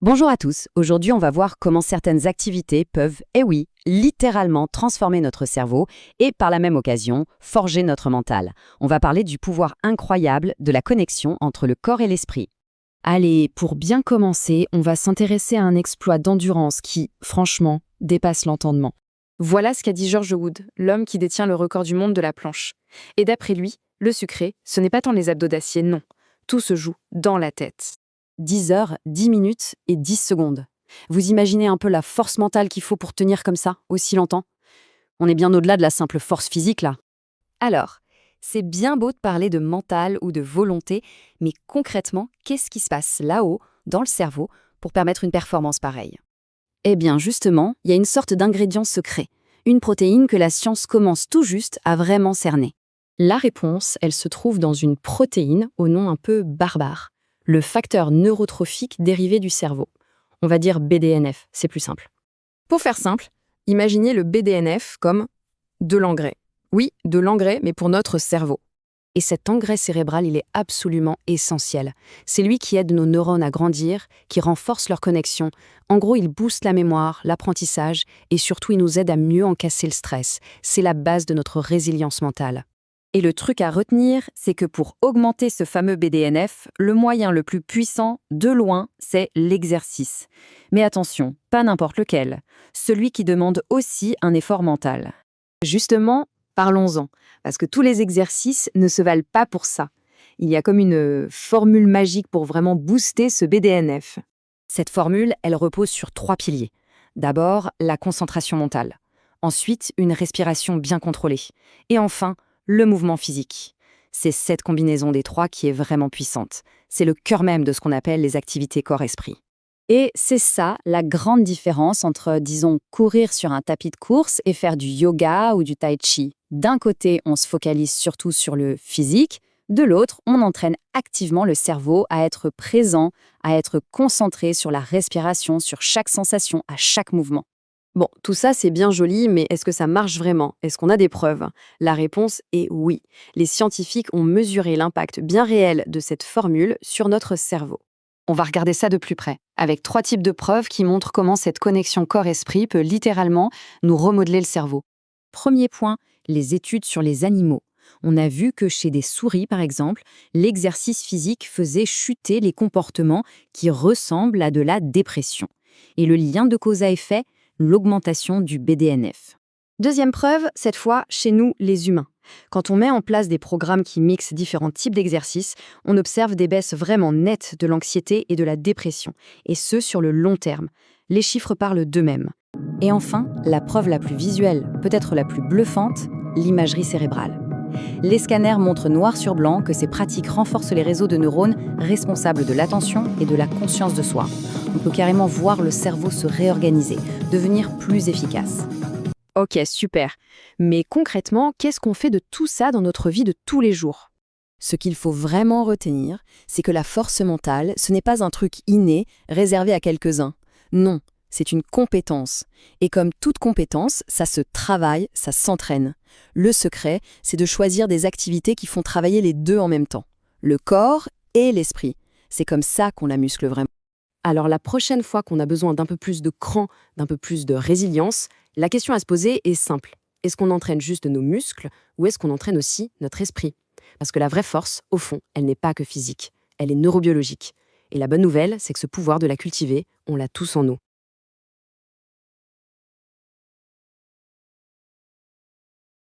Bonjour à tous, aujourd'hui on va voir comment certaines activités peuvent, eh oui, littéralement transformer notre cerveau et par la même occasion forger notre mental. On va parler du pouvoir incroyable de la connexion entre le corps et l'esprit. Allez, pour bien commencer, on va s'intéresser à un exploit d'endurance qui, franchement, dépasse l'entendement. Voilà ce qu'a dit George Wood, l'homme qui détient le record du monde de la planche. Et d'après lui, le secret, ce n'est pas tant les abdos d'acier, non. Tout se joue dans la tête. 10 heures, 10 minutes et 10 secondes. Vous imaginez un peu la force mentale qu'il faut pour tenir comme ça, aussi longtemps? On est bien au-delà de la simple force physique là. Alors, c'est bien beau de parler de mental ou de volonté, mais concrètement, qu'est-ce qui se passe là-haut, dans le cerveau, pour permettre une performance pareille? Eh bien, justement, il y a une sorte d'ingrédient secret, une protéine que la science commence tout juste à vraiment cerner. La réponse, elle se trouve dans une protéine au nom un peu barbare, le facteur neurotrophique dérivé du cerveau. On va dire BDNF, c'est plus simple. Pour faire simple, imaginez le BDNF comme de l'engrais. Oui, de l'engrais, mais pour notre cerveau. Et cet engrais cérébral, il est absolument essentiel. C'est lui qui aide nos neurones à grandir, qui renforce leur connexion. En gros, il booste la mémoire, l'apprentissage, et surtout, il nous aide à mieux encasser le stress. C'est la base de notre résilience mentale. Et le truc à retenir, c'est que pour augmenter ce fameux BDNF, le moyen le plus puissant, de loin, c'est l'exercice. Mais attention, pas n'importe lequel. Celui qui demande aussi un effort mental. Justement, parlons-en, parce que tous les exercices ne se valent pas pour ça. Il y a comme une formule magique pour vraiment booster ce BDNF. Cette formule, elle repose sur 3 piliers. D'abord, la concentration mentale. Ensuite, une respiration bien contrôlée. Et enfin, le mouvement physique. C'est cette combinaison des trois qui est vraiment puissante. C'est le cœur même de ce qu'on appelle les activités corps-esprit. Et c'est ça la grande différence entre, disons, courir sur un tapis de course et faire du yoga ou du tai chi. D'un côté, on se focalise surtout sur le physique, de l'autre, on entraîne activement le cerveau à être présent, à être concentré sur la respiration, sur chaque sensation, à chaque mouvement. Bon, tout ça c'est bien joli, mais est-ce que ça marche vraiment? Est-ce qu'on a des preuves? La réponse est oui. Les scientifiques ont mesuré l'impact bien réel de cette formule sur notre cerveau. On va regarder ça de plus près, avec 3 types de preuves qui montrent comment cette connexion corps-esprit peut littéralement nous remodeler le cerveau. Premier point, les études sur les animaux. On a vu que chez des souris, par exemple, l'exercice physique faisait chuter les comportements qui ressemblent à de la dépression. Et le lien de cause à effet, l'augmentation du BDNF. Deuxième preuve, cette fois chez nous, les humains. Quand on met en place des programmes qui mixent différents types d'exercices, on observe des baisses vraiment nettes de l'anxiété et de la dépression, et ce sur le long terme. Les chiffres parlent d'eux-mêmes. Et enfin, la preuve la plus visuelle, peut-être la plus bluffante, l'imagerie cérébrale. Les scanners montrent noir sur blanc que ces pratiques renforcent les réseaux de neurones responsables de l'attention et de la conscience de soi. On peut carrément voir le cerveau se réorganiser, devenir plus efficace. Ok, super. Mais concrètement, qu'est-ce qu'on fait de tout ça dans notre vie de tous les jours? Ce qu'il faut vraiment retenir, c'est que la force mentale, ce n'est pas un truc inné, réservé à quelques-uns. Non, c'est une compétence. Et comme toute compétence, ça se travaille, ça s'entraîne. Le secret, c'est de choisir des activités qui font travailler les deux en même temps. Le corps et l'esprit. C'est comme ça qu'on la muscle vraiment. Alors la prochaine fois qu'on a besoin d'un peu plus de cran, d'un peu plus de résilience, la question à se poser est simple. Est-ce qu'on entraîne juste nos muscles ou est-ce qu'on entraîne aussi notre esprit? Parce que la vraie force, au fond, elle n'est pas que physique, elle est neurobiologique. Et la bonne nouvelle, c'est que ce pouvoir de la cultiver, on l'a tous en nous.